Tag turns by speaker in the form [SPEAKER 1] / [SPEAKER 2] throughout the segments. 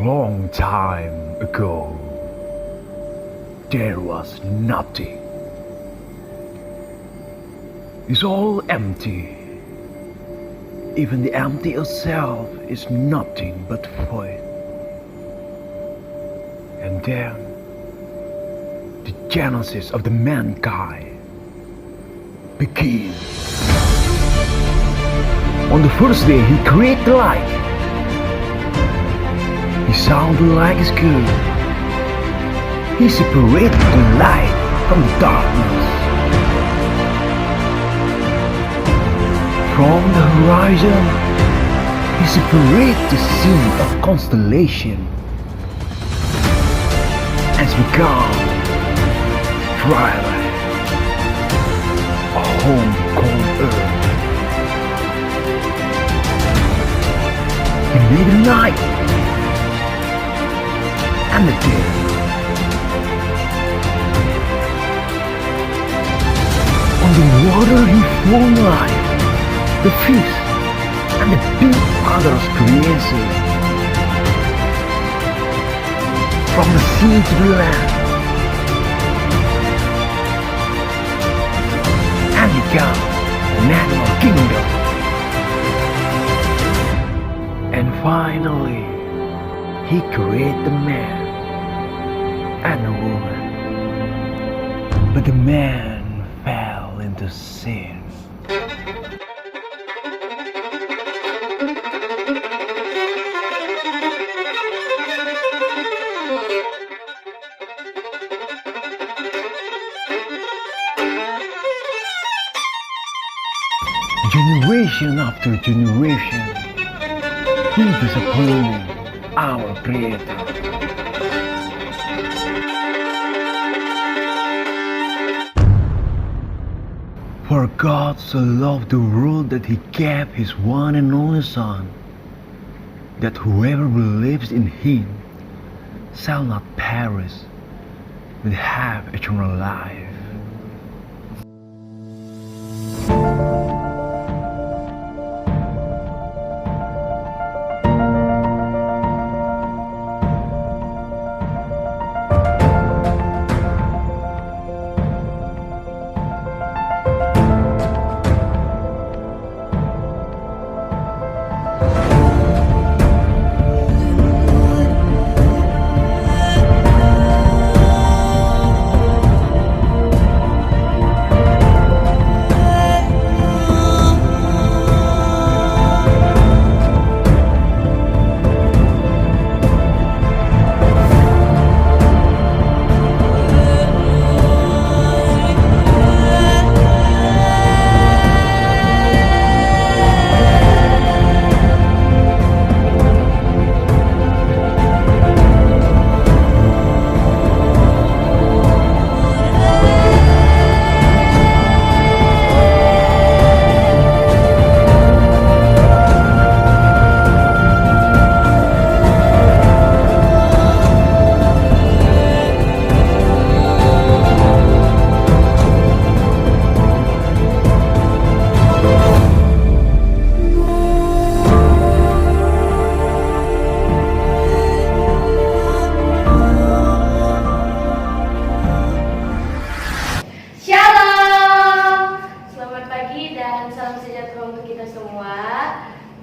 [SPEAKER 1] long time ago, there was nothing. It's all empty. Even the empty itself is nothing but void. And then, the genesis of the mankind begins. On the first day, he created the light. He sounded like his good. He separated the light from the darkness. From the horizon, he separated the scene of constellation as become twilight, a home called Earth. He made the night and the day. On the water he formed life, the fish and the big others creation. From the sea to the land, and become an animal kingdom. And finally, he created the man and the woman. But the man fell into sin. Generation after generation, he disappointed our Creator. For God so loved the world that he gave his one and only Son, that whoever believes in him shall not perish, but have eternal life.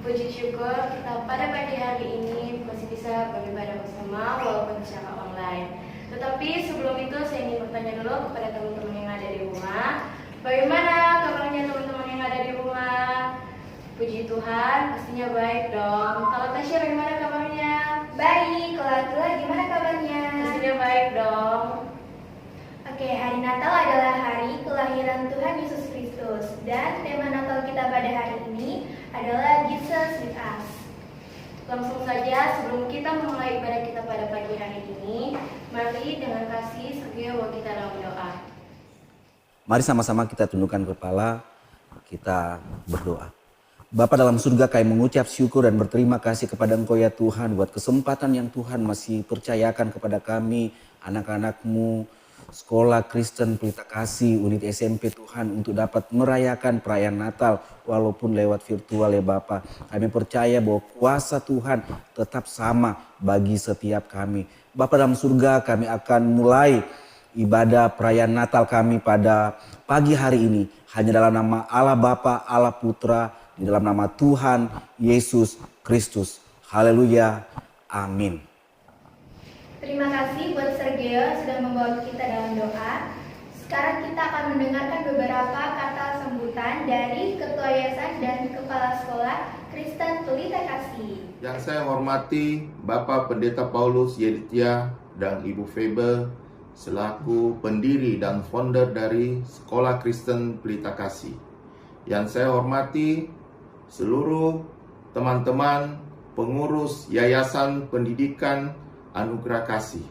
[SPEAKER 2] Puji syukur kita pada pagi hari ini masih bisa beribadah bersama walaupun secara online. Tetapi sebelum itu saya ingin bertanya dulu kepada teman-teman yang ada di rumah. Bagaimana kabarnya teman-teman yang ada di rumah? Puji Tuhan, pastinya baik dong. Kalau Tasya bagaimana kabarnya?
[SPEAKER 3] Baik, kalau Atula gimana kabarnya?
[SPEAKER 2] Pastinya baik dong.
[SPEAKER 3] Oke, hari Natal adalah hari kelahiran Tuhan Yesus Kristus. Dan tema Natal kita pada hari ini adalah Jesus with us.
[SPEAKER 2] Langsung saja sebelum kita memulai ibadah kita pada pagi hari ini, mari dengan kasih setia bahwa kita dalam doa.
[SPEAKER 4] Mari sama-sama kita tundukkan kepala, kita berdoa. Bapa dalam surga, kami mengucap syukur dan berterima kasih kepada Engkau ya Tuhan buat kesempatan yang Tuhan masih percayakan kepada kami, anak-anak-Mu, Sekolah Kristen Pelita Kasih unit SMP Tuhan untuk dapat merayakan perayaan Natal walaupun lewat virtual ya Bapak. Kami percaya bahwa kuasa Tuhan tetap sama bagi setiap kami. Bapak dalam surga, kami akan mulai ibadah perayaan Natal kami pada pagi hari ini hanya dalam nama Allah Bapa, Allah Putra, di dalam nama Tuhan Yesus Kristus. Haleluya. Amin.
[SPEAKER 3] Terima kasih buat Sergio sudah membawa kita dalam doa. Sekarang kita akan mendengarkan beberapa kata sambutan dari Ketua Yayasan dan Kepala Sekolah Kristen Pelita Kasih.
[SPEAKER 5] Yang saya hormati Bapak Pendeta Paulus Yeditia dan Ibu Faber selaku pendiri dan founder dari Sekolah Kristen Pelita Kasih. Yang saya hormati seluruh teman-teman pengurus Yayasan Pendidikan Anugerah Kasih.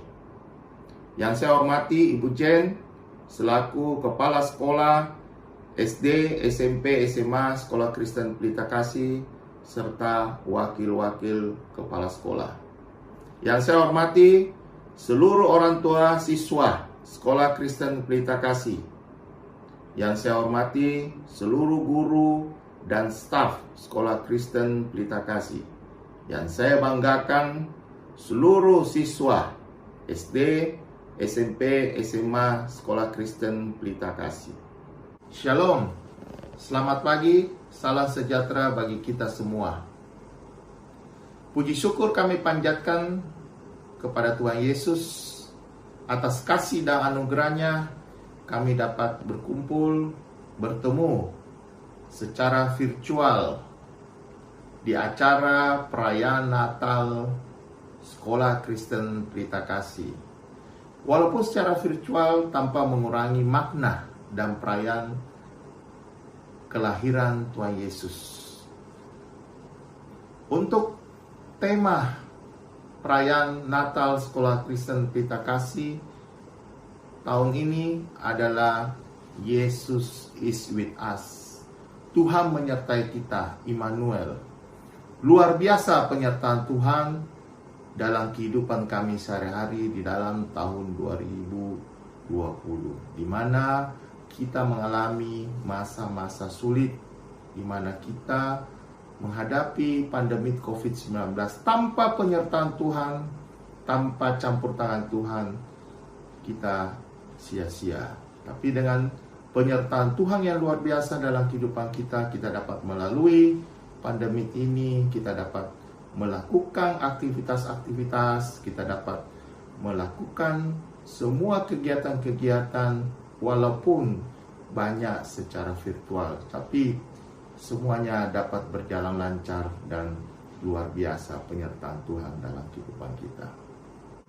[SPEAKER 5] Yang saya hormati Ibu Jen selaku Kepala Sekolah SD, SMP, SMA Sekolah Kristen Pelita Kasih serta wakil-wakil kepala sekolah. Yang saya hormati seluruh orang tua siswa Sekolah Kristen Pelita Kasih. Yang saya hormati seluruh guru dan staf Sekolah Kristen Pelita Kasih. Yang saya banggakan seluruh siswa SD, SMP, SMA Sekolah Kristen Pelita Kasih. Shalom, selamat pagi, salam sejahtera bagi kita semua. Puji syukur kami panjatkan kepada Tuhan Yesus atas kasih dan anugerahnya kami dapat berkumpul, bertemu secara virtual di acara perayaan Natal Sekolah Kristen Pelita Kasih. Walaupun secara virtual tanpa mengurangi makna dan perayaan kelahiran Tuhan Yesus. Untuk tema perayaan Natal Sekolah Kristen Pelita Kasih tahun ini adalah Yesus is with us. Tuhan menyertai kita, Immanuel. Luar biasa penyertaan Tuhan dalam kehidupan kami sehari-hari di dalam tahun 2020, di mana kita mengalami masa-masa sulit, di mana kita menghadapi pandemi COVID-19 tanpa penyertaan Tuhan, tanpa campur tangan Tuhan, kita sia-sia. Tapi dengan penyertaan Tuhan yang luar biasa dalam kehidupan kita, kita dapat melalui pandemi ini, kita dapat melakukan aktivitas-aktivitas, kita dapat melakukan semua kegiatan-kegiatan walaupun banyak secara virtual, tapi semuanya dapat berjalan lancar dan luar biasa penyertaan Tuhan dalam kehidupan kita.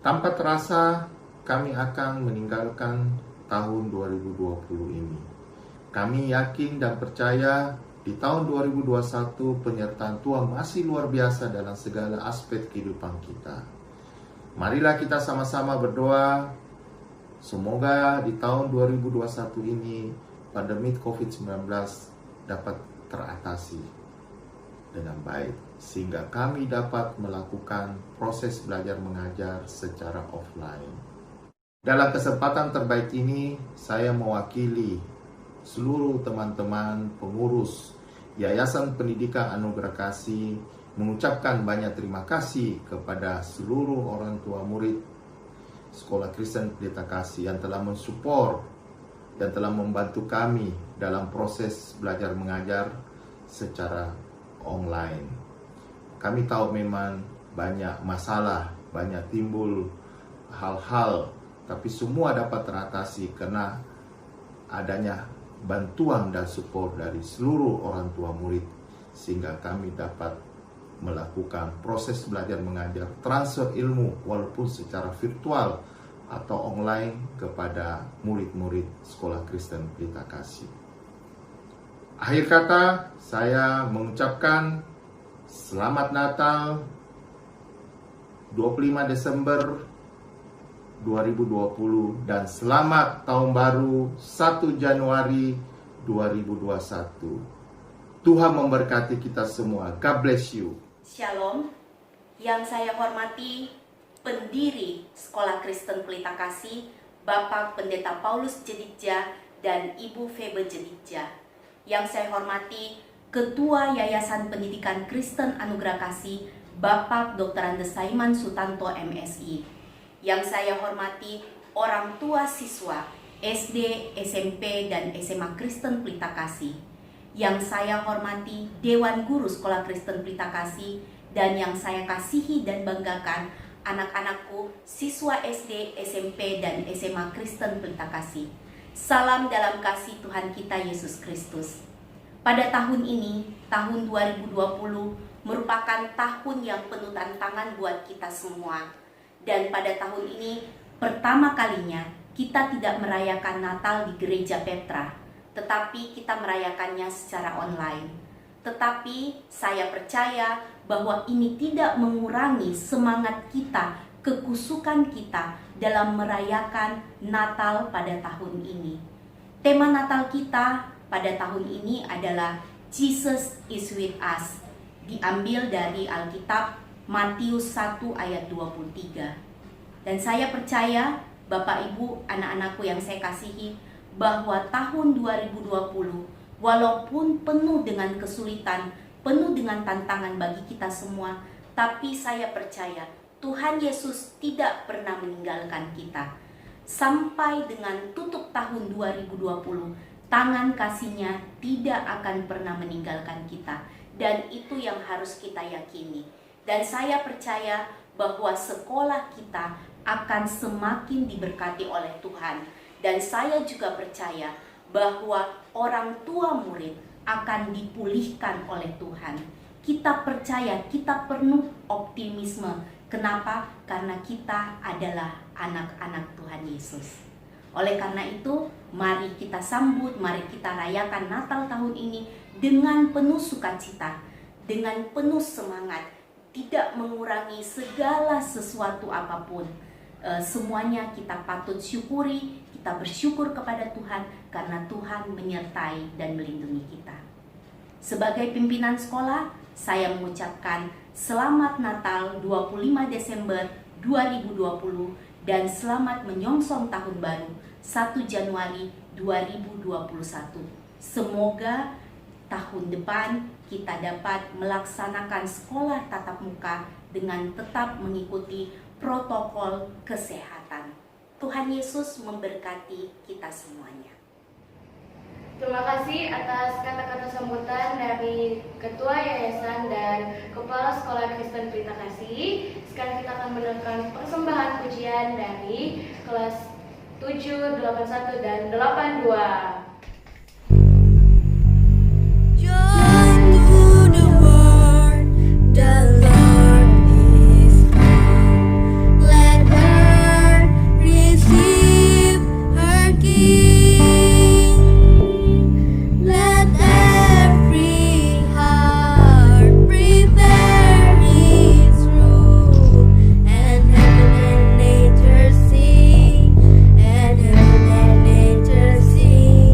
[SPEAKER 5] Tanpa terasa kami akan meninggalkan tahun 2020 ini. Kami yakin dan percaya di tahun 2021 penyertaan Tuhan masih luar biasa dalam segala aspek kehidupan kita. Marilah kita sama-sama berdoa, semoga di tahun 2021 ini pandemi COVID-19 dapat teratasi dengan baik, sehingga kami dapat melakukan proses belajar mengajar secara offline. Dalam kesempatan terbaik ini, saya mewakili seluruh teman-teman pengurus Yayasan Pendidikan Anugerah Kasih mengucapkan banyak terima kasih kepada seluruh orang tua murid Sekolah Kristen Pelita Kasih yang telah mensupport dan telah membantu kami dalam proses belajar mengajar secara online. Kami tahu memang banyak masalah, banyak timbul hal-hal, tapi semua dapat teratasi karena adanya bantuan dan support dari seluruh orang tua murid, sehingga kami dapat melakukan proses belajar mengajar, transfer ilmu walaupun secara virtual atau online kepada murid-murid Sekolah Kristen Pelita Kasih. Akhir kata, saya mengucapkan Selamat Natal 25 Desember 2020 dan selamat tahun baru 1 Januari 2021. Tuhan memberkati kita semua. God bless you.
[SPEAKER 6] Shalom. Yang saya hormati pendiri Sekolah Kristen Pelita Kasih, Bapak Pendeta Paulus Jedikja dan Ibu Febe Jedikja. Yang saya hormati Ketua Yayasan Pendidikan Kristen Anugerah Kasih, Bapak Dr. Andes Saiman Sutanto MSI. Yang saya hormati orang tua siswa SD, SMP, dan SMA Kristen Pelita Kasih. Yang saya hormati Dewan Guru Sekolah Kristen Pelita Kasih, dan yang saya kasihi dan banggakan anak-anakku, siswa SD, SMP, dan SMA Kristen Pelita Kasih. Salam dalam kasih Tuhan kita Yesus Kristus. Pada tahun ini, tahun 2020, merupakan tahun yang penuh tantangan buat kita semua. Dan pada tahun ini, pertama kalinya kita tidak merayakan Natal di Gereja Petra, tetapi kita merayakannya secara online. Tetapi saya percaya bahwa ini tidak mengurangi semangat kita, kekusukan kita dalam merayakan Natal pada tahun ini. Tema Natal kita pada tahun ini adalah Jesus is with us, diambil dari Alkitab Matius 1 ayat 23. Dan saya percaya Bapak Ibu, anak-anakku yang saya kasihi, bahwa tahun 2020 walaupun penuh dengan kesulitan, penuh dengan tantangan bagi kita semua, tapi saya percaya Tuhan Yesus tidak pernah meninggalkan kita. Sampai dengan tutup tahun 2020, tangan kasih-Nya tidak akan pernah meninggalkan kita. Dan itu yang harus kita yakini. Dan saya percaya bahwa sekolah kita akan semakin diberkati oleh Tuhan. Dan saya juga percaya bahwa orang tua murid akan dipulihkan oleh Tuhan. Kita percaya, kita penuh optimisme. Kenapa? Karena kita adalah anak-anak Tuhan Yesus. Oleh karena itu, mari kita sambut, mari kita rayakan Natal tahun ini dengan penuh sukacita, dengan penuh semangat, tidak mengurangi segala sesuatu apapun. Semuanya kita patut syukuri, kita bersyukur kepada Tuhan karena Tuhan menyertai dan melindungi kita. Sebagai pimpinan sekolah, saya mengucapkan selamat Natal 25 Desember 2020 dan selamat menyongsong tahun baru 1 Januari 2021. Semoga tahun depan kita dapat melaksanakan sekolah tatap muka dengan tetap mengikuti protokol kesehatan. Tuhan Yesus memberkati kita semuanya.
[SPEAKER 2] Terima kasih atas kata-kata sambutan dari Ketua Yayasan dan Kepala Sekolah Kristen Pelita Kasih. Sekarang kita akan mendengarkan persembahan pujian dari kelas 7, 81, dan 82.
[SPEAKER 7] Sing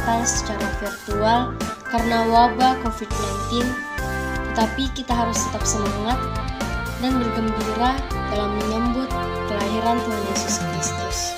[SPEAKER 2] Natal secara virtual karena wabah COVID-19, tetapi kita harus tetap semangat dan bergembira dalam menyambut kelahiran Tuhan Yesus Kristus.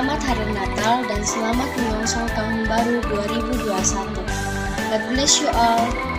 [SPEAKER 2] Selamat Hari Natal dan selamat menyongsong Tahun Baru 2021. God bless you all.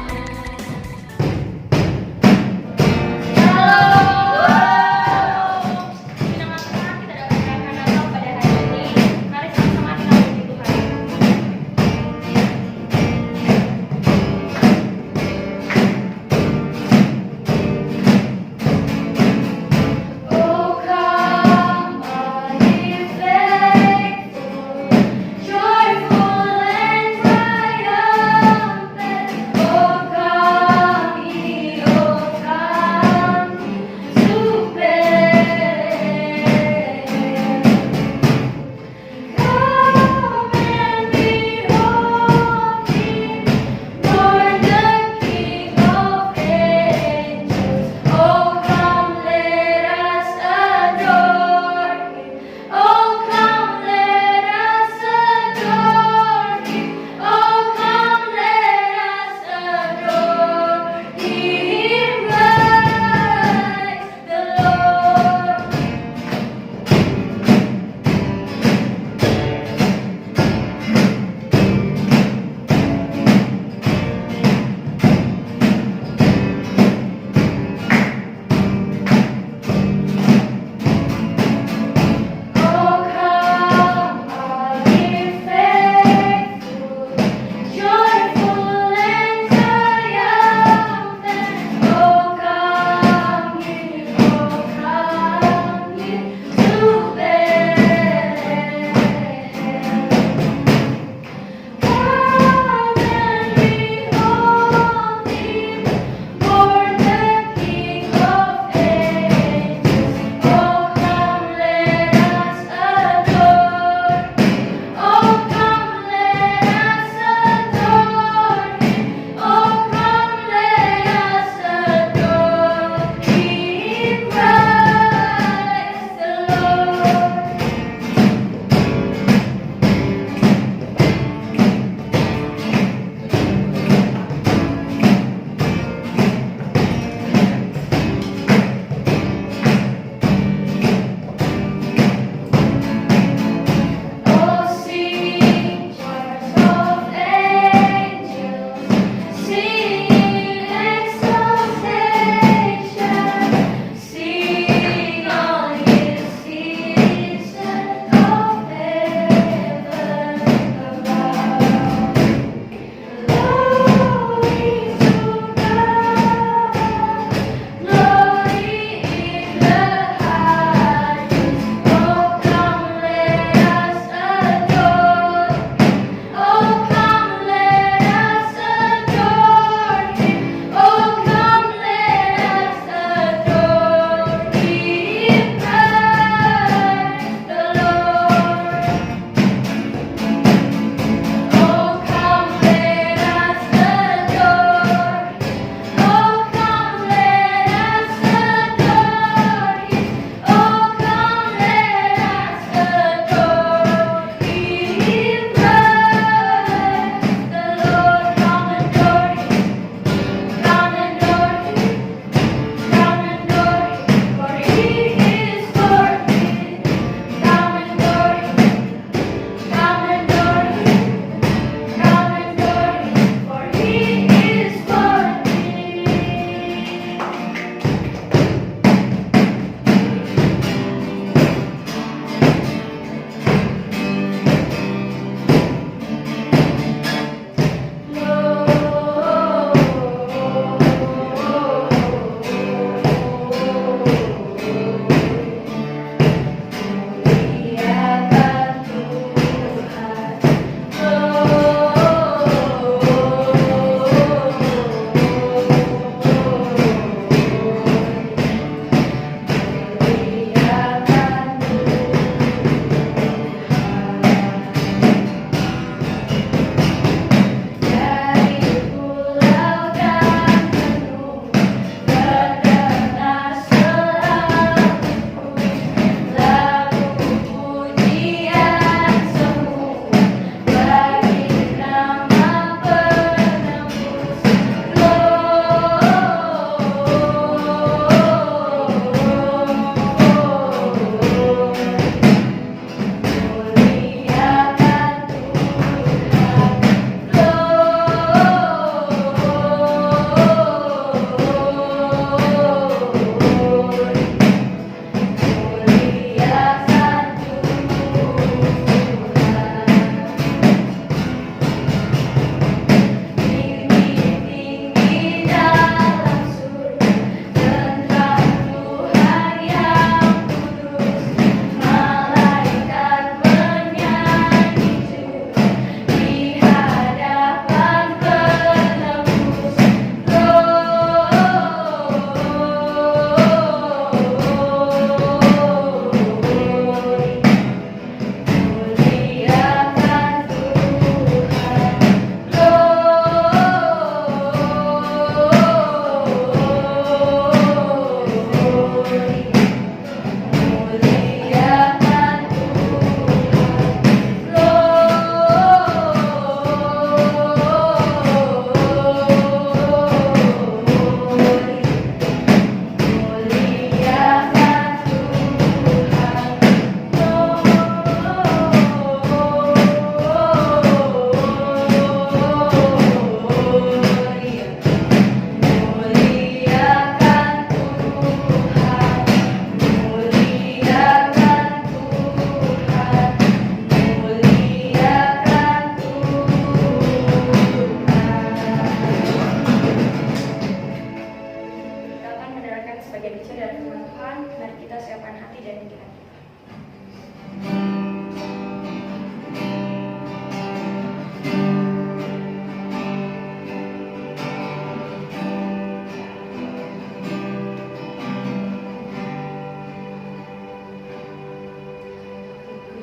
[SPEAKER 3] dan pikiran kita.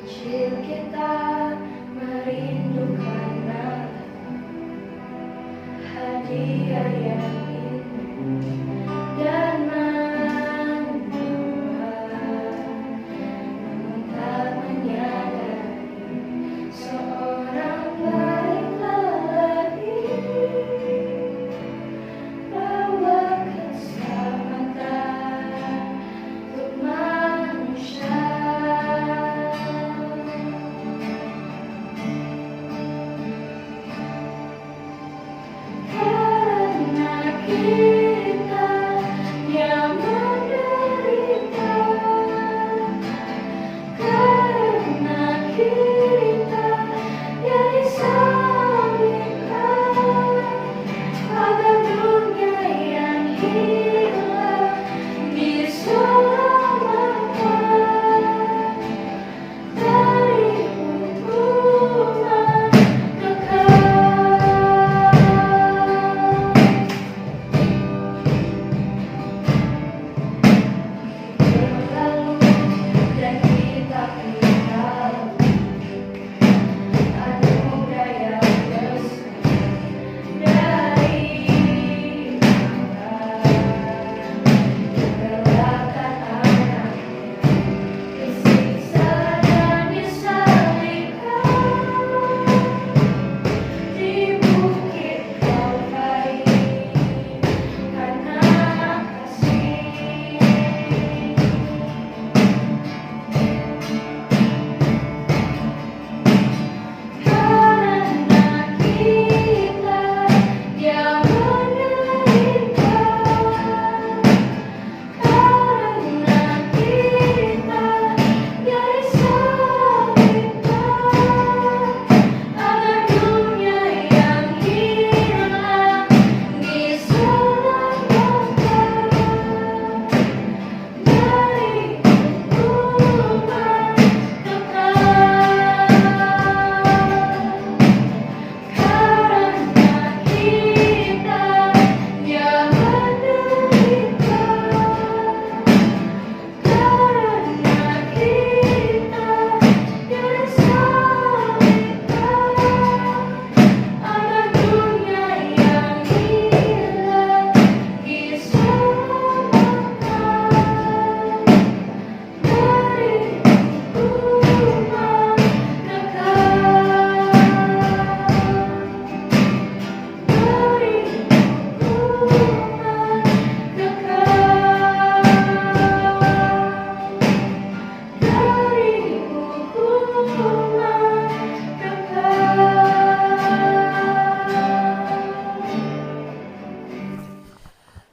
[SPEAKER 2] Kecil kita merindukan hadiah yang indah dan menua, namun tak menyadari seorang baik lelaki bawa keselamatan untuk manusia.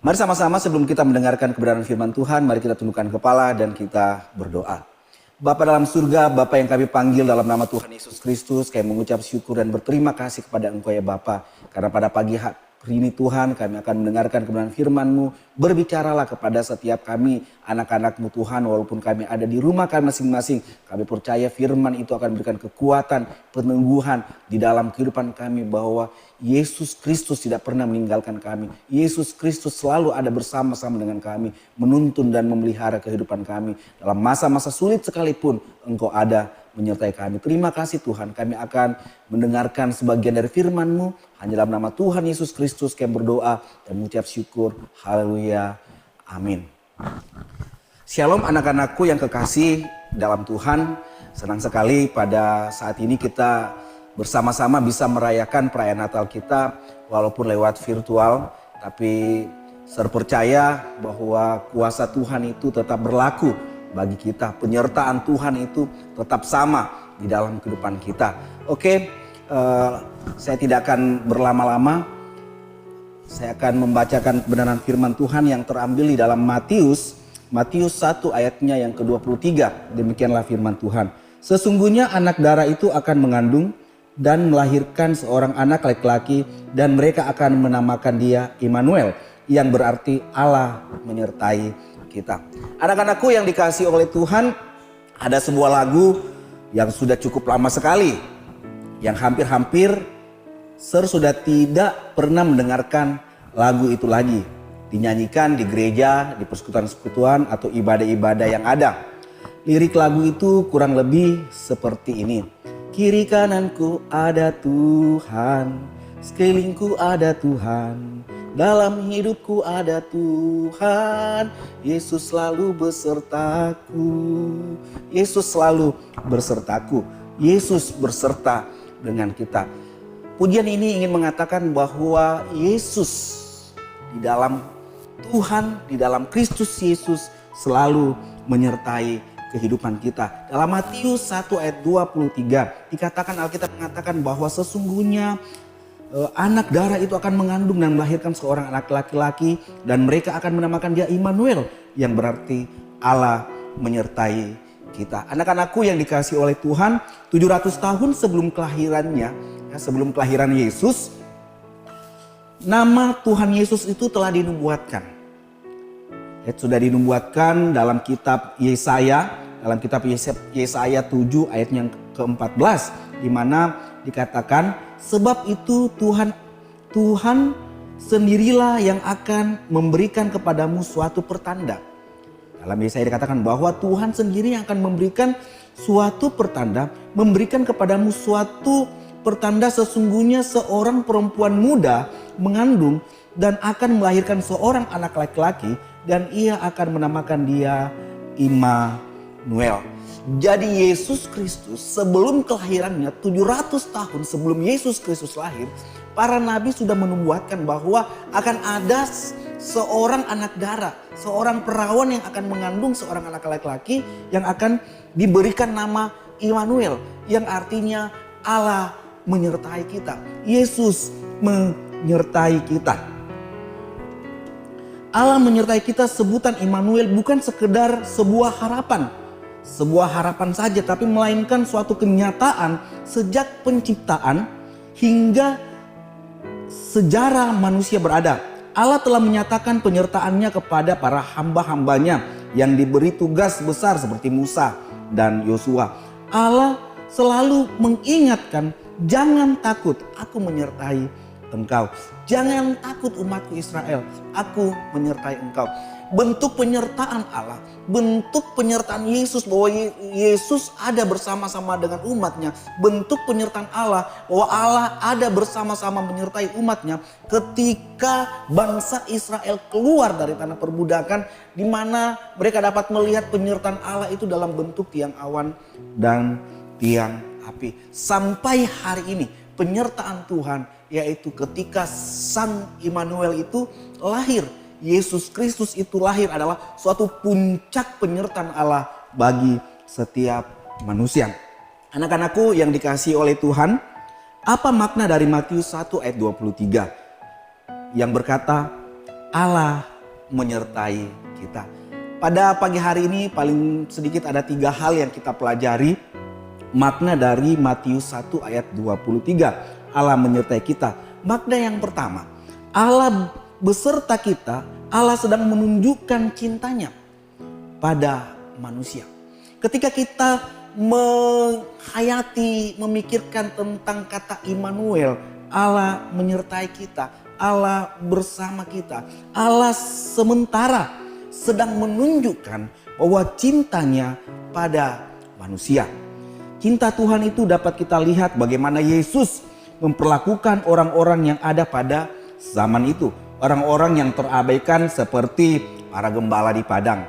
[SPEAKER 4] Mari sama-sama sebelum kita mendengarkan kebenaran firman Tuhan, mari kita tundukkan kepala dan kita berdoa. Bapa dalam surga, Bapa yang kami panggil dalam nama Tuhan Yesus Kristus, kami mengucap syukur dan berterima kasih kepada Engkau ya Bapa. Karena pada pagi hari ini Tuhan, kami akan mendengarkan kebenaran firman-Mu. Berbicaralah kepada setiap kami, anak-anak-Mu Tuhan, walaupun kami ada di rumah kami masing-masing. Kami percaya firman itu akan memberikan kekuatan, peneguhan di dalam kehidupan kami bahwa Yesus Kristus tidak pernah meninggalkan kami. Yesus Kristus selalu ada bersama-sama dengan kami, menuntun dan memelihara kehidupan kami. Dalam masa-masa sulit sekalipun, Engkau ada menyertai kami. Terima kasih Tuhan, kami akan mendengarkan sebagian dari firman-Mu. Hanya dalam nama Tuhan Yesus Kristus kami berdoa dan mengucap syukur. Haleluya. Amin. Shalom anak-anakku yang kekasih dalam Tuhan. Senang sekali pada saat ini kita bersama-sama bisa merayakan perayaan Natal kita walaupun lewat virtual. Tapi saya percaya bahwa kuasa Tuhan itu tetap berlaku bagi kita. Penyertaan Tuhan itu tetap sama di dalam kehidupan kita. Oke, saya tidak akan berlama-lama. Saya akan membacakan kebenaran firman Tuhan yang terambil di dalam Matius 1 ayatnya yang ke-23. Demikianlah firman Tuhan. Sesungguhnya anak darah itu akan mengandung dan melahirkan seorang anak laki-laki dan mereka akan menamakan dia Immanuel, yang berarti Allah menyertai kita. Anak-anakku yang dikasihi oleh Tuhan, ada sebuah lagu yang sudah cukup lama sekali, yang hampir-hampir sudah tidak pernah mendengarkan lagu itu lagi. Dinyanyikan di gereja, di persekutuan-persekutuan atau ibadah-ibadah yang ada. Lirik lagu itu kurang lebih seperti ini. Kiri kananku ada Tuhan, sekelilingku ada Tuhan, dalam hidupku ada Tuhan, Yesus selalu besertaku. Yesus selalu besertaku. Yesus berserta dengan kita. Pujian ini ingin mengatakan bahwa Yesus di dalam Tuhan, di dalam Kristus Yesus selalu menyertai kehidupan kita. Dalam Matius 1 ayat 23 dikatakan, Alkitab mengatakan bahwa sesungguhnya anak darah itu akan mengandung dan melahirkan seorang anak laki-laki, dan mereka akan menamakan dia Immanuel, yang berarti Allah menyertai kita. Anak-anakku yang dikasihi oleh Tuhan, 700 tahun sebelum kelahirannya, sebelum kelahiran Yesus, nama Tuhan Yesus itu telah dinubuatkan. Sudah dinubuatkan dalam kitab Yesaya, dalam kitab Yesaya 7 ayat yang ke-14, di mana dikatakan, sebab itu Tuhan sendirilah yang akan memberikan kepadamu suatu pertanda. Dalam Yesaya dikatakan bahwa Tuhan sendiri yang akan memberikan suatu pertanda, memberikan kepadamu suatu pertanda, sesungguhnya seorang perempuan muda mengandung dan akan melahirkan seorang anak laki-laki, dan ia akan menamakan dia Immanuel. Jadi Yesus Kristus sebelum kelahirannya, 700 tahun sebelum Yesus Kristus lahir, para nabi sudah menubuatkan bahwa akan ada seorang anak darah, seorang perawan yang akan mengandung seorang anak laki-laki yang akan diberikan nama Immanuel, yang artinya Allah menyertai kita. Yesus menyertai kita. Allah menyertai kita, sebutan Immanuel bukan sekedar sebuah harapan saja, tapi melainkan suatu kenyataan sejak penciptaan hingga sejarah manusia berada. Allah telah menyatakan penyertaannya kepada para hamba-hambanya yang diberi tugas besar seperti Musa dan Yosua. Allah selalu mengingatkan, jangan takut, aku menyertai engkau. Jangan takut umatku Israel, aku menyertai engkau. Bentuk penyertaan Allah, bentuk penyertaan Yesus, bahwa Yesus ada bersama-sama dengan umatnya. Bentuk penyertaan Allah, bahwa Allah ada bersama-sama menyertai umatnya ketika bangsa Israel keluar dari tanah perbudakan, di mana mereka dapat melihat penyertaan Allah itu dalam bentuk tiang awan dan tiang api. Sampai hari ini penyertaan Tuhan, yaitu ketika Sang Immanuel itu lahir, Yesus Kristus itu lahir, adalah suatu puncak penyertaan Allah bagi setiap manusia. Anak-anakku yang dikasihi oleh Tuhan, apa makna dari Matius 1 ayat 23 yang berkata Allah menyertai kita? Pada pagi hari ini paling sedikit ada 3 hal yang kita pelajari makna dari Matius 1 ayat 23. Allah menyertai kita. Makna yang pertama, Allah beserta kita, Allah sedang menunjukkan cintanya pada manusia. Ketika kita menghayati, memikirkan tentang kata Immanuel, Allah menyertai kita, Allah bersama kita. Allah sementara sedang menunjukkan bahwa cintanya pada manusia. Cinta Tuhan itu dapat kita lihat bagaimana Yesus memperlakukan orang-orang yang ada pada zaman itu. Orang-orang yang terabaikan seperti para gembala di padang.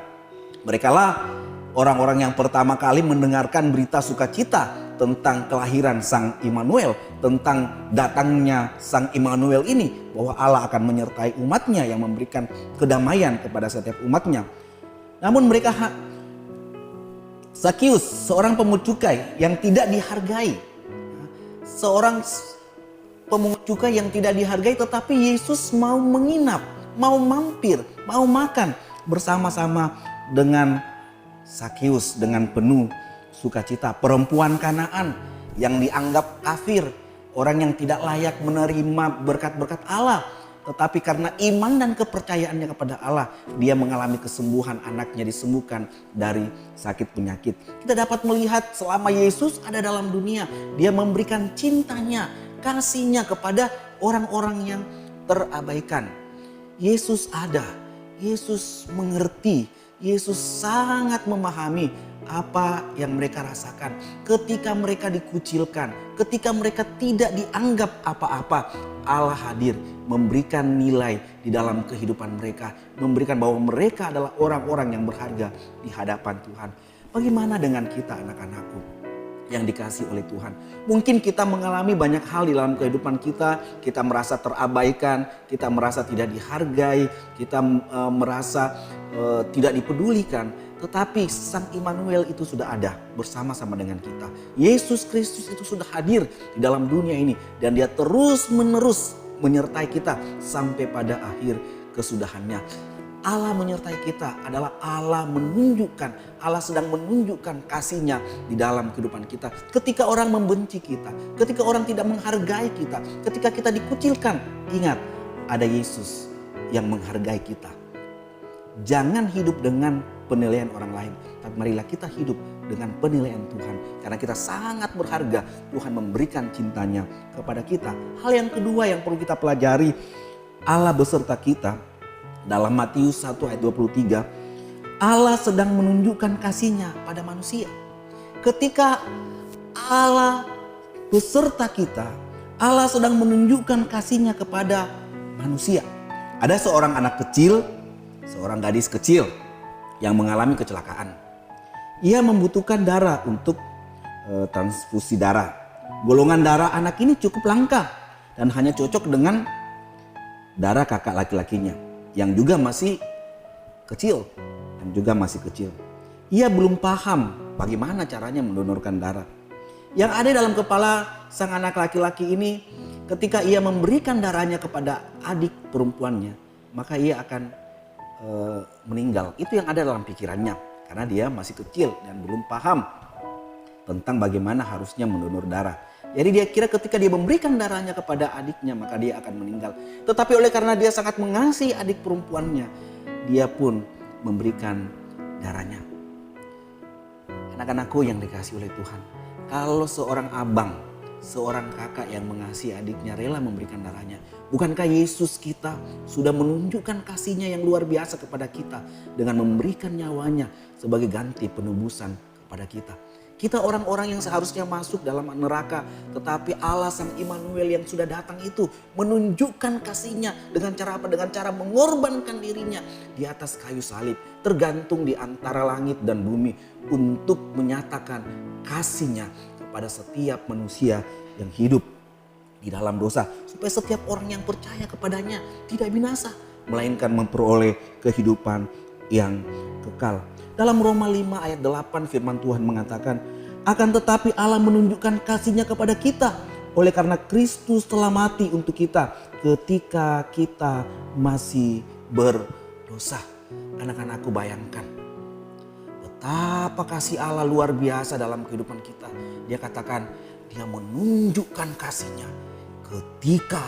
[SPEAKER 4] Mereka lah orang-orang yang pertama kali mendengarkan berita sukacita tentang kelahiran Sang Immanuel, tentang datangnya Sang Immanuel ini, bahwa Allah akan menyertai umatnya yang memberikan kedamaian kepada setiap umatnya. Namun mereka Zakius, seorang pemungut cukai yang tidak dihargai, seorang pemungut cukai yang tidak dihargai, tetapi Yesus mau menginap, mau mampir, mau makan bersama-sama dengan Zakius dengan penuh sukacita. Perempuan Kanaan yang dianggap kafir, orang yang tidak layak menerima berkat-berkat Allah, Tetapi karena iman dan kepercayaannya kepada Allah, dia mengalami kesembuhan, anaknya disembuhkan dari sakit penyakit. Kita dapat melihat selama Yesus ada dalam dunia, dia memberikan cintanya, kasihnya kepada orang-orang yang terabaikan. Yesus ada, Yesus mengerti, Yesus sangat memahami apa yang mereka rasakan ketika mereka dikucilkan, ketika mereka tidak dianggap apa-apa. Allah hadir memberikan nilai di dalam kehidupan mereka, memberikan bahwa mereka adalah orang-orang yang berharga di hadapan Tuhan. Bagaimana dengan kita anak-anakku yang dikasihi oleh Tuhan? Mungkin kita mengalami banyak hal di dalam kehidupan kita merasa terabaikan, kita merasa tidak dihargai, kita merasa tidak dipedulikan. Tetapi Sang Immanuel itu sudah ada bersama-sama dengan kita. Yesus Kristus itu sudah hadir di dalam dunia ini dan dia terus-menerus menyertai kita sampai pada akhir kesudahannya. Allah menyertai kita adalah Allah menunjukkan, Allah sedang menunjukkan kasihnya di dalam kehidupan kita. Ketika orang membenci kita, ketika orang tidak menghargai kita, ketika kita dikucilkan, ingat ada Yesus yang menghargai kita. Jangan hidup dengan penilaian orang lain, tapi marilah kita hidup dengan penilaian Tuhan. Karena kita sangat berharga, Tuhan memberikan cintanya kepada kita. Hal yang kedua yang perlu kita pelajari, Allah beserta kita. Dalam Matius 1 ayat 23, Allah sedang menunjukkan kasihnya pada manusia. Ketika Allah beserta kita, Allah sedang menunjukkan kasihnya kepada manusia. Ada seorang anak kecil, seorang gadis kecil yang mengalami kecelakaan. Ia membutuhkan darah untuk transfusi darah. Golongan darah anak ini cukup langka dan hanya cocok dengan darah kakak laki-lakinya yang juga masih kecil. Ia belum paham bagaimana caranya mendonorkan darah. Yang ada dalam kepala sang anak laki-laki ini, ketika ia memberikan darahnya kepada adik perempuannya, maka ia akan meninggal. Itu yang ada dalam pikirannya karena dia masih kecil dan belum paham tentang bagaimana harusnya mendonor darah. Jadi dia kira ketika dia memberikan darahnya kepada adiknya maka dia akan meninggal. Tetapi oleh karena dia sangat mengasihi adik perempuannya, dia pun memberikan darahnya. Anak-anakku yang dikasihi oleh Tuhan, kalau seorang abang, seorang kakak yang mengasihi adiknya rela memberikan darahnya, bukankah Yesus kita sudah menunjukkan kasihnya yang luar biasa kepada kita dengan memberikan nyawanya sebagai ganti penebusan kepada kita? Kita orang-orang yang seharusnya masuk dalam neraka, tetapi Allah Sang Immanuel yang sudah datang itu menunjukkan kasihnya dengan cara apa? Dengan cara mengorbankan dirinya di atas kayu salib, tergantung di antara langit dan bumi untuk menyatakan kasihnya kepada setiap manusia yang hidup di dalam dosa, supaya setiap orang yang percaya kepadanya tidak binasa, melainkan memperoleh kehidupan yang kekal. Dalam Roma 5 ayat 8 firman Tuhan mengatakan, akan tetapi Allah menunjukkan kasihnya kepada kita oleh karena Kristus telah mati untuk kita ketika kita masih berdosa. Anak-anakku, bayangkan betapa kasih Allah luar biasa dalam kehidupan kita. Dia katakan dia menunjukkan kasihnya ketika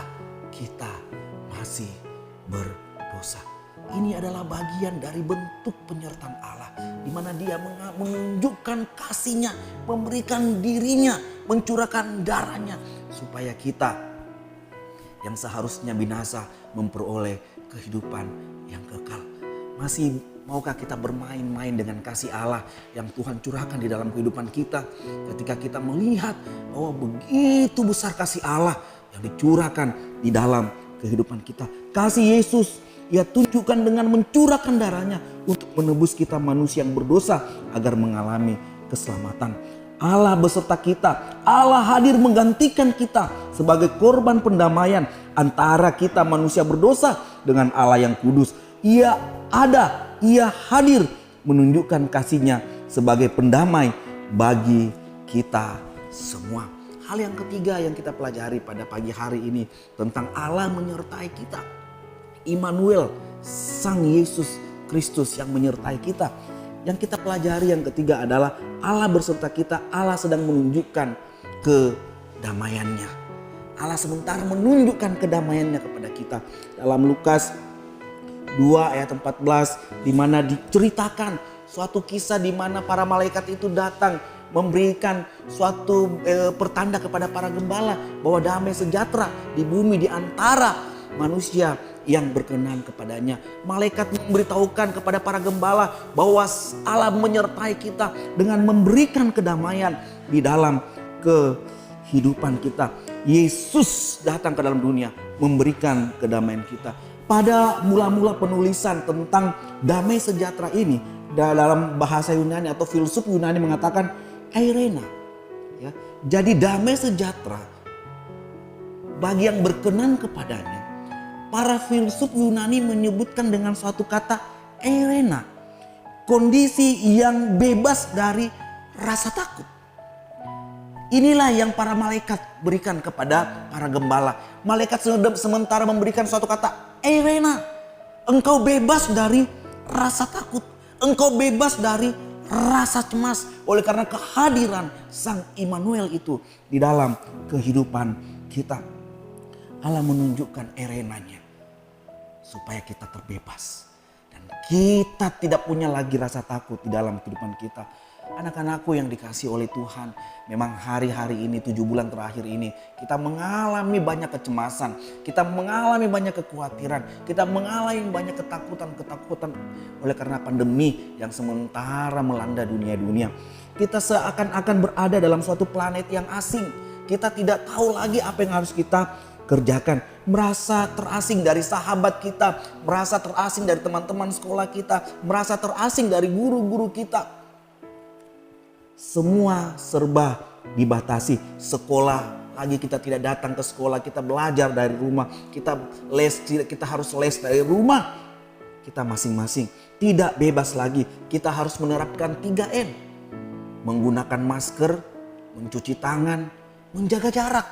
[SPEAKER 4] kita masih berdosa. Ini adalah bagian dari bentuk penyertaan Allah, di mana dia menunjukkan kasihnya, memberikan dirinya, mencurahkan darahnya, supaya kita yang seharusnya binasa memperoleh kehidupan yang kekal. Masih maukah kita bermain-main dengan kasih Allah yang Tuhan curahkan di dalam kehidupan kita, ketika kita melihat bahwa begitu besar kasih Allah yang dicurahkan di dalam kehidupan kita. Kasih Yesus Ia tunjukkan dengan mencurahkan darahnya untuk menebus kita manusia yang berdosa agar mengalami keselamatan. Allah beserta kita, Allah hadir menggantikan kita sebagai korban pendamaian antara kita manusia berdosa dengan Allah yang kudus. Ia ada, Ia hadir menunjukkan kasihnya sebagai pendamai bagi kita semua. Hal yang ketiga yang kita pelajari pada pagi hari ini tentang Allah menyertai kita. Immanuel, Sang Yesus Kristus yang menyertai kita. Yang kita pelajari yang ketiga adalah Allah beserta kita, Allah sedang menunjukkan kedamaiannya. Allah sementara menunjukkan kedamaiannya kepada kita. Dalam Lukas 2 ayat 14 di mana diceritakan suatu kisah di mana para malaikat itu datang memberikan suatu pertanda kepada para gembala bahwa damai sejahtera di bumi di antara manusia yang berkenan kepadanya. Malaikat memberitahukan kepada para gembala bahwa Allah menyertai kita dengan memberikan kedamaian di dalam kehidupan kita. Yesus datang ke dalam dunia memberikan kedamaian kita. Pada mula-mula penulisan tentang damai sejahtera ini, dalam bahasa Yunani atau filsuf Yunani mengatakan Eirena. Ya, jadi damai sejahtera bagi yang berkenan kepadanya. Para filsuf Yunani menyebutkan dengan suatu kata Eirena, kondisi yang bebas dari rasa takut. Inilah yang para malaikat berikan kepada para gembala. Malaikat sementara memberikan suatu kata, Eirena, engkau bebas dari rasa takut. Engkau bebas dari rasa cemas. Oleh karena kehadiran Sang Immanuel itu di dalam kehidupan kita. Allah menunjukkan Eirenanya supaya kita terbebas. Dan kita tidak punya lagi rasa takut di dalam kehidupan kita. Anak-anakku yang dikasihi oleh Tuhan, memang hari-hari ini 7 bulan terakhir ini kita mengalami banyak kecemasan, kita mengalami banyak kekhawatiran, kita mengalami banyak ketakutan oleh karena pandemi yang sementara melanda dunia-dunia. Kita seakan-akan berada dalam suatu planet yang asing. Kita tidak tahu lagi apa yang harus kita kerjakan. Merasa terasing dari sahabat kita, merasa terasing dari teman-teman sekolah kita, merasa terasing dari guru-guru kita. Semua serba dibatasi. Sekolah lagi kita tidak datang ke sekolah, kita belajar dari rumah, kita harus les dari rumah. Kita masing-masing tidak bebas lagi. Kita harus menerapkan 3M. Menggunakan masker, mencuci tangan, menjaga jarak.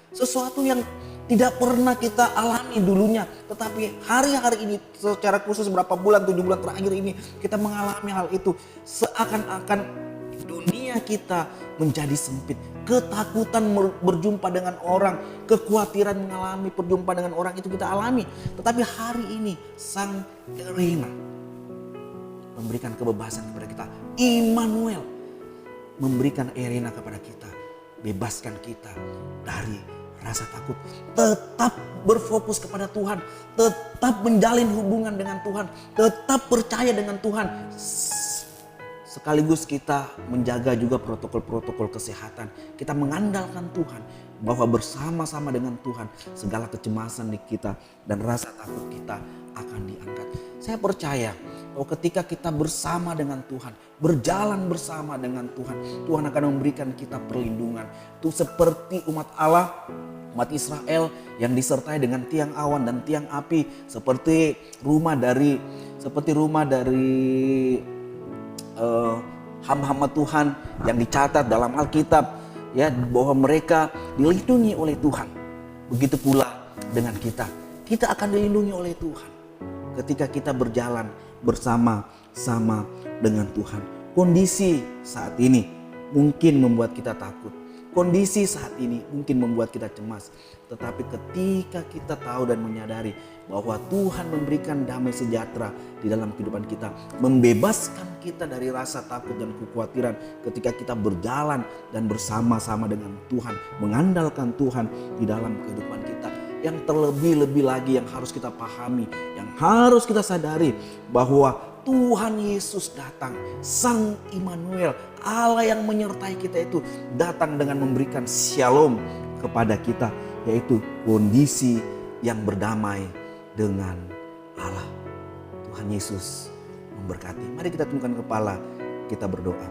[SPEAKER 4] Sesuatu yang tidak pernah kita alami dulunya. Tetapi hari-hari ini secara khusus berapa bulan, 7 bulan terakhir ini kita mengalami hal itu. Seakan-akan dunia kita menjadi sempit. Ketakutan berjumpa dengan orang, kekhawatiran mengalami perjumpaan dengan orang itu kita alami. Tetapi hari ini Sang Eirena memberikan kebebasan kepada kita. Immanuel memberikan Eirena kepada kita. Bebaskan kita dari rasa takut. Tetap berfokus kepada Tuhan. Tetap menjalin hubungan dengan Tuhan. Tetap percaya dengan Tuhan. Sekaligus kita menjaga juga protokol-protokol kesehatan. Kita mengandalkan Tuhan bahwa bersama-sama dengan Tuhan segala kecemasan di kita dan rasa takut kita akan diangkat. Saya percaya bahwa ketika kita bersama dengan Tuhan, berjalan bersama dengan Tuhan, Tuhan akan memberikan kita perlindungan. Itu seperti umat Allah, umat Israel yang disertai dengan tiang awan dan tiang api, seperti rumah dari hamba-hamba Tuhan yang dicatat dalam Alkitab, ya, bahwa mereka dilindungi oleh Tuhan. Begitu pula dengan kita akan dilindungi oleh Tuhan ketika kita berjalan bersama-sama dengan Tuhan. Kondisi saat ini mungkin membuat kita takut. Kondisi saat ini mungkin membuat kita cemas. Tetapi ketika kita tahu dan menyadari bahwa Tuhan memberikan damai sejahtera di dalam kehidupan kita, membebaskan kita dari rasa takut dan kekhawatiran ketika kita berjalan dan bersama-sama dengan Tuhan, mengandalkan Tuhan di dalam kehidupan kita. Yang terlebih-lebih lagi yang harus kita pahami, yang harus kita sadari bahwa Tuhan Yesus datang, Sang Immanuel, Allah yang menyertai kita itu datang dengan memberikan shalom kepada kita, yaitu kondisi yang berdamai dengan Allah. Tuhan Yesus memberkati. Mari kita tundukkan kepala, kita berdoa.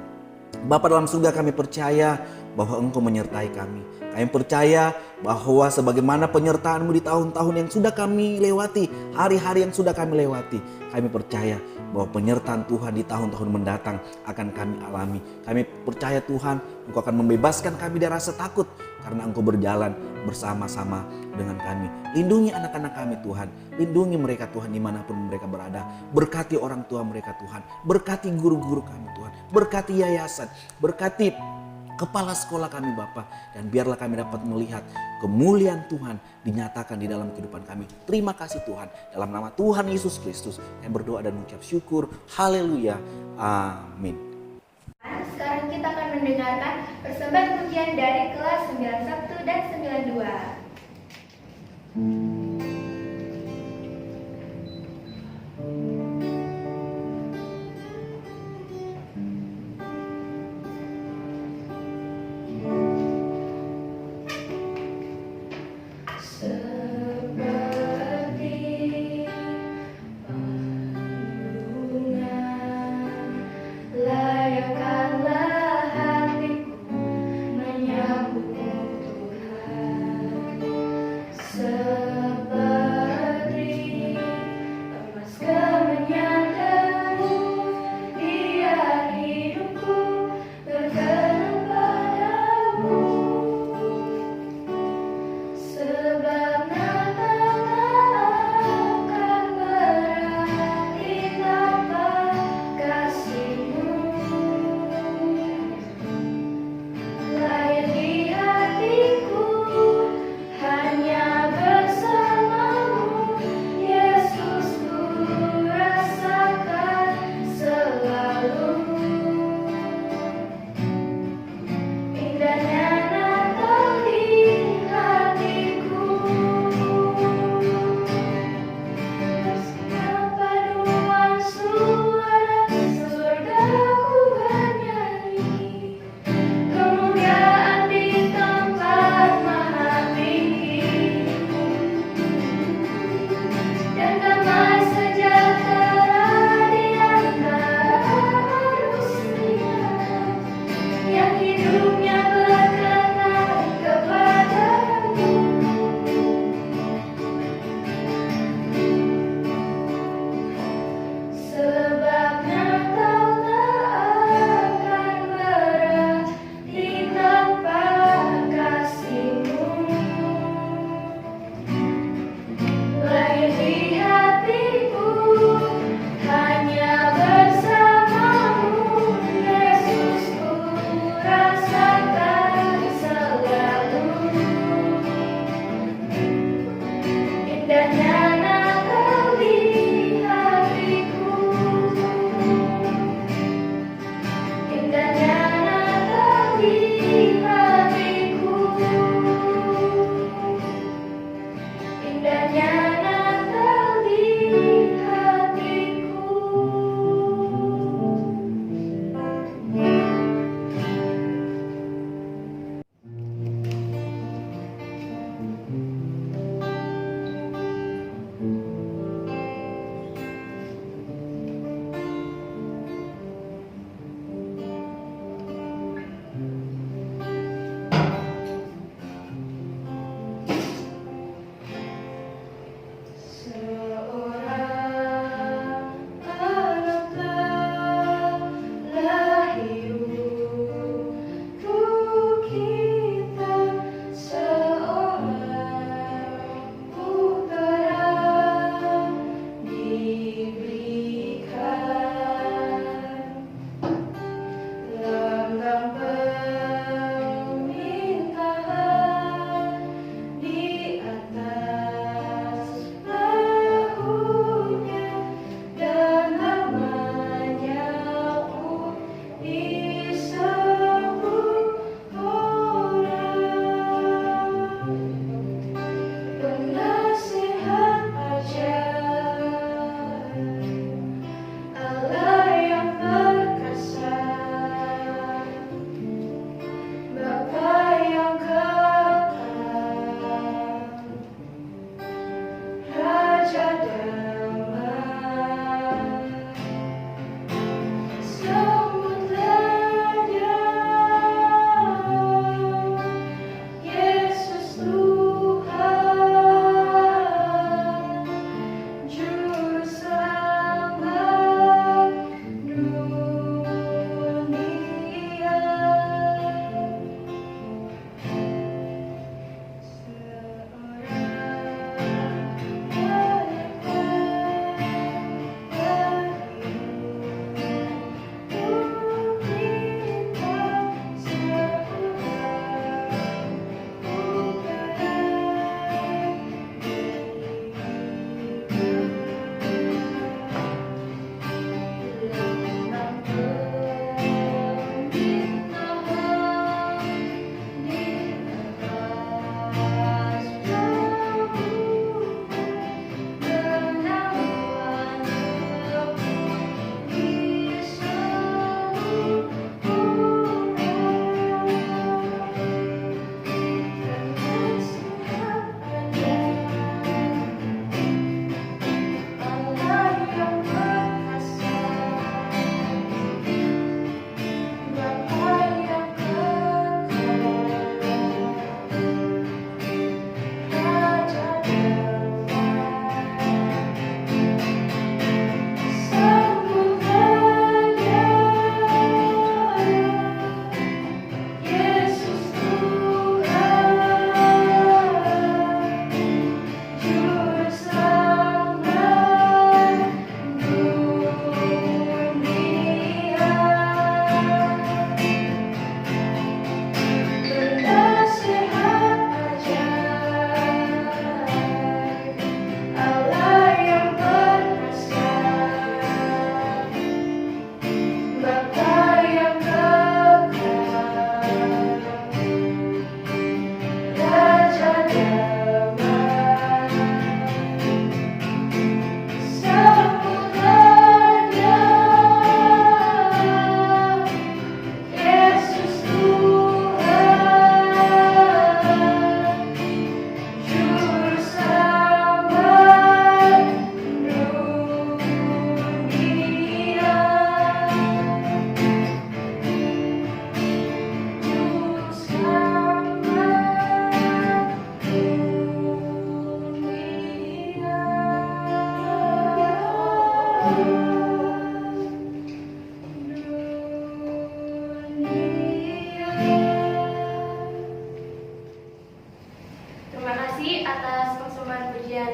[SPEAKER 4] Bapa dalam surga, kami percaya bahwa Engkau menyertai kami. Kami percaya bahwa sebagaimana penyertaan-Mu di tahun-tahun yang sudah kami lewati, hari-hari yang sudah kami lewati, kami percaya bahwa penyertaan Tuhan di tahun-tahun mendatang akan kami alami. Kami percaya Tuhan, Engkau akan membebaskan kami dari rasa takut karena Engkau berjalan bersama-sama dengan kami. Lindungi anak-anak kami Tuhan, lindungi mereka Tuhan dimanapun mereka berada. Berkati orang tua mereka Tuhan, berkati guru-guru kami Tuhan, berkati yayasan, berkati kepala sekolah kami Bapa. Dan biarlah kami dapat melihat kemuliaan Tuhan dinyatakan di dalam kehidupan kami. Terima kasih Tuhan. Dalam nama Tuhan Yesus Kristus, kami berdoa dan mengucap syukur. Haleluya. Amin.
[SPEAKER 3] Sekarang kita akan mendengarkan persembahan pujian dari kelas 91 dan 92.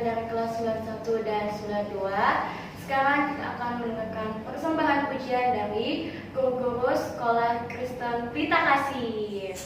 [SPEAKER 2] dari kelas 91 dan 92. Sekarang kita akan mendengarkan persembahan pujian dari guru-guru Sekolah Kristen Pelita Kasih.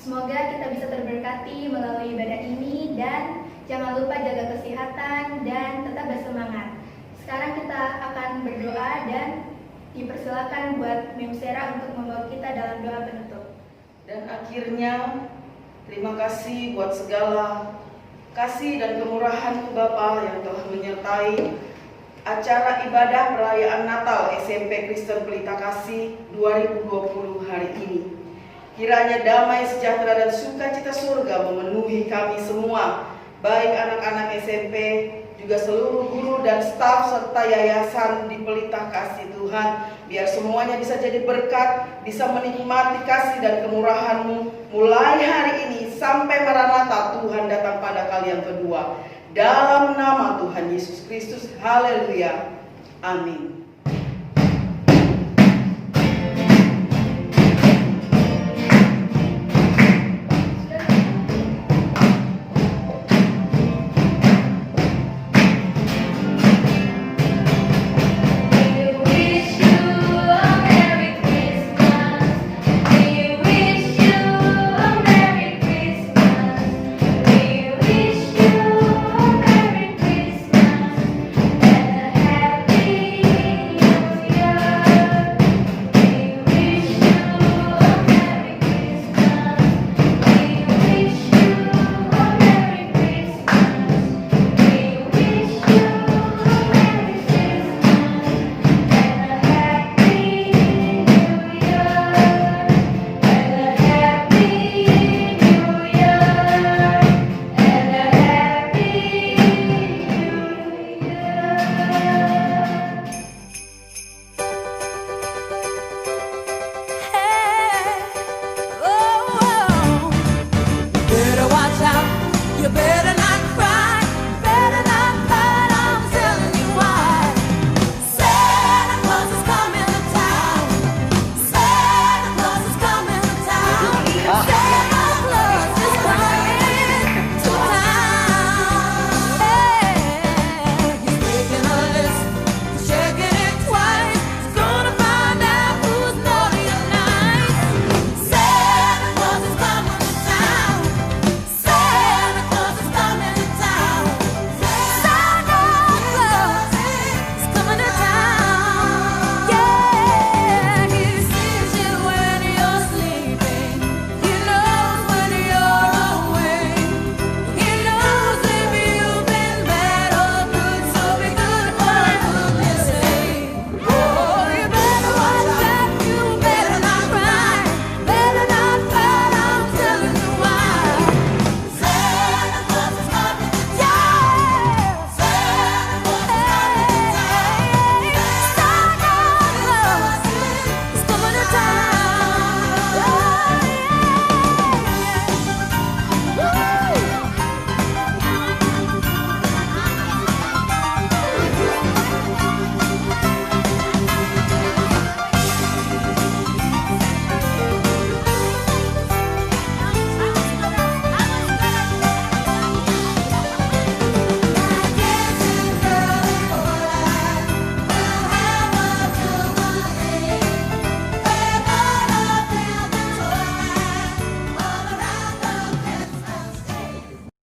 [SPEAKER 3] Semoga kita bisa terberkati melalui ibadah ini dan jangan lupa jaga kesehatan dan tetap bersemangat. Sekarang kita akan berdoa dan dipersilakan buat Mem Sera untuk membawa kita dalam doa penutup.
[SPEAKER 7] Dan akhirnya, terima kasih buat segala kasih dan kemurahan Bapa yang telah menyertai acara ibadah perayaan Natal SMP Kristen Pelita Kasih 2020 hari ini. Kiranya damai, sejahtera, dan sukacita surga memenuhi kami semua, baik anak-anak anak-anak SMP, juga seluruh guru dan staf serta yayasan di Pelita Kasih Tuhan. Biar semuanya bisa jadi berkat, bisa menikmati kasih dan kemurahan-Mu mulai hari ini sampai Maranatha Tuhan datang pada kali yang kedua. Dalam nama Tuhan Yesus Kristus, haleluya, amin.